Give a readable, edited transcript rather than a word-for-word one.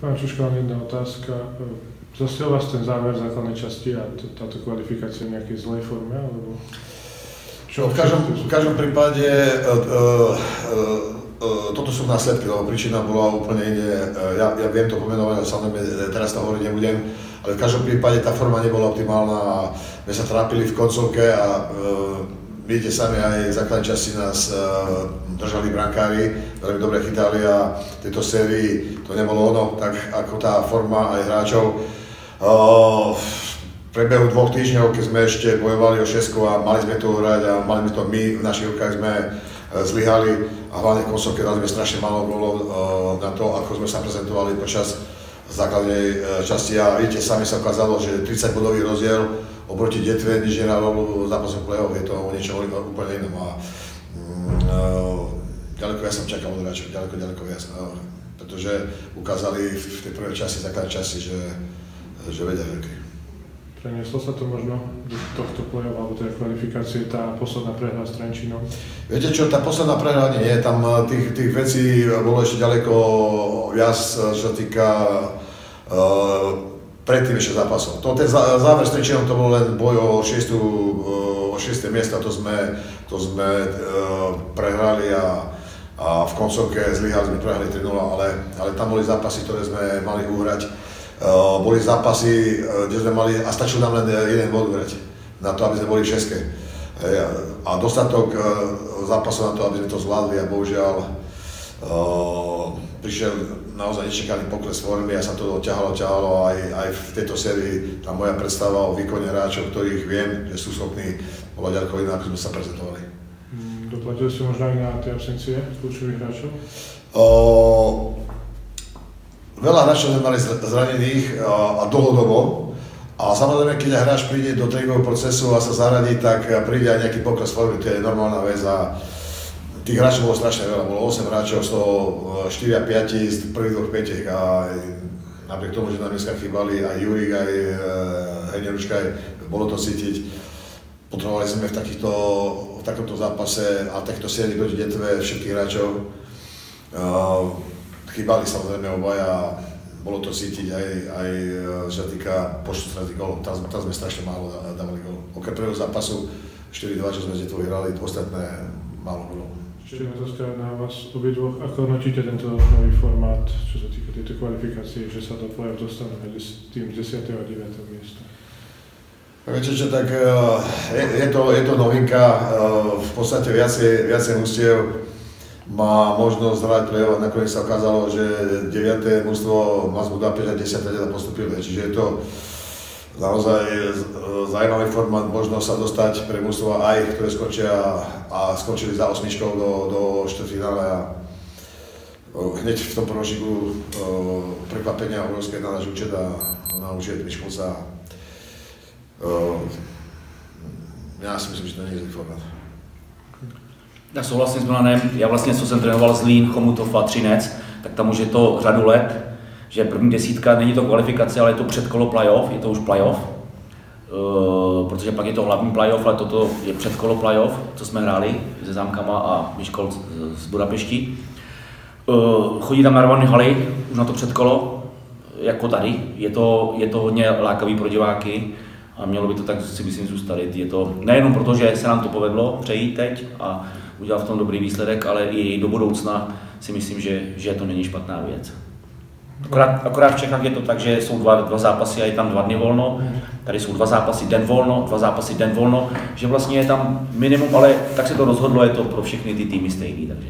Pán Čuška, len jedna otázka. Zastiel vás ten záver základnej časti a táto kvalifikácia v nejakej zlej forme, alebo... V každom prípade toto sú následky, lebo príčina bola úplne inde. Ja viem to pomenovať, ale samozrejme teraz to hovoriť nebudem, ale v každom prípade tá forma nebola optimálna a my sa trápili v koncovke a vidíte sami, aj v základnej časti nás držali brankári, veľmi dobre chytali a v tejto sérii to nebolo ono, tak ako tá forma aj hráčov. V priebehu 2 týždňov, keď sme ešte bojovali o 6 a mali sme to hrať a mali sme to my, v našich rukách sme zlyhali a hlavne v koncovke dali sme strašne málo gólov na to, ako sme sa prezentovali počas základnej časti a vidíte, sami sa ukázalo, že 30-bodový rozdiel oproti Detve nič nehralo v zápasom play-off, je to o niečo úplne inom a ďaleko ja som čakal od hráčov, ďaleko viac, pretože ukázali v tej prvej časti, základnej časti, že vedia veľký. Prenieslo sa to možno do tohto play-off alebo tej kvalifikácie, tá posledná prehra s Trenčínom? Viete čo, tá posledná prehra nie je, tam tých vecí bolo ešte ďaleko viac, čo sa týka predtým ešte zápasov. Ten záver s Trenčínom to bol len boj o 6. miesto, to sme prehrali a v koncovke zlyhali, sme prehrali 3-0, ale tam boli zápasy, ktoré sme mali uhrať. Boli zápasy, kde sme mali, a stačil nám len jeden bod uhrať, na to, aby sme boli v 6. A dostatok zápasov na to, aby sme to zvládli a bohužiaľ prišiel naozaj nečakaný pokles formy a sa to ťahalo aj v tejto sérii. Tá moja predstava o výkone hráčov, ktorých viem, že sú schopní, bola ďaleko iná, ako sme sa prezentovali. Doplatili ste možno aj na tie absencie kľúčových hráčov? Veľa hráčov sme mali zranených a dlhodobo a samozrejme, keď hráč príde do tréningového procesu a sa zaradí, tak príde aj nejaký pokles formy, to je normálna vec a tých hráčov bolo strašne veľa, bolo 8 hráčov, z toho 4 a 5 z prvých 2 5 a napriek tomu, že nám dneska chýbali aj Jurík, aj Heneruška, bolo to cítiť. Potrebovali sme v takomto zápase a takto sérii proti Detve všetkých hráčov. Chýbali samozrejme obaja, bolo to cítiť aj čo sa týka počtu stratných gólov. Tam sme strašne málo dávali gólov. Okrem prvého zápasu 4-2, čo sme to vyhrali, ostatné málo gólov. Ešte otázka na vás obidvoch. Ako hodnotíte tento nový formát, čo sa týka tejto kvalifikácie, že sa do play-off dostanú medzi tým 10. a 9. miesto? Viete čo, tak je to novinka, v podstate viacej mužstiev má možnosť hrať play-off, nakoniec sa ukázalo, že 9. mužstvo Mas Budapešť a 10. teda postupili, čiže je to naozaj zaujímavý formát, možnosť sa dostať pre mužstva aj, ktoré skončili za 8 do štvrťfinále a hneď v tom prvožigu prekvapenia obrovské na náš účet a na účet Miškolca. Ja si myslím, že to nie je zlý formát. Já souhlasím s Milanem, já vlastně, co jsem trénoval Zlín, Chomutov a Třinec, tak tam už je to řadu let, že první desítka, není to kvalifikace, ale je to předkolo playoff, je to už playoff, protože pak je to hlavní playoff, ale toto je předkolo playoff, co jsme hráli se Zámkama a Miškol z Budapešti. Chodí tam narvané haly, už na to předkolo, jako tady, je to hodně lákavý pro diváky a mělo by to tak, si myslím, zůstat. Je to nejenom proto, že se nám to povedlo přejít teď a udělat v tom dobrý výsledek, ale i do budoucna si myslím, že to není špatná věc. Akorát v Čechách je to tak, že jsou dva zápasy a je tam 2 dny volno, tady jsou 2 zápasy, den volno, 2 zápasy, den volno, že vlastně je tam minimum, ale tak se to rozhodlo, je to pro všechny ty týmy stejný, takže.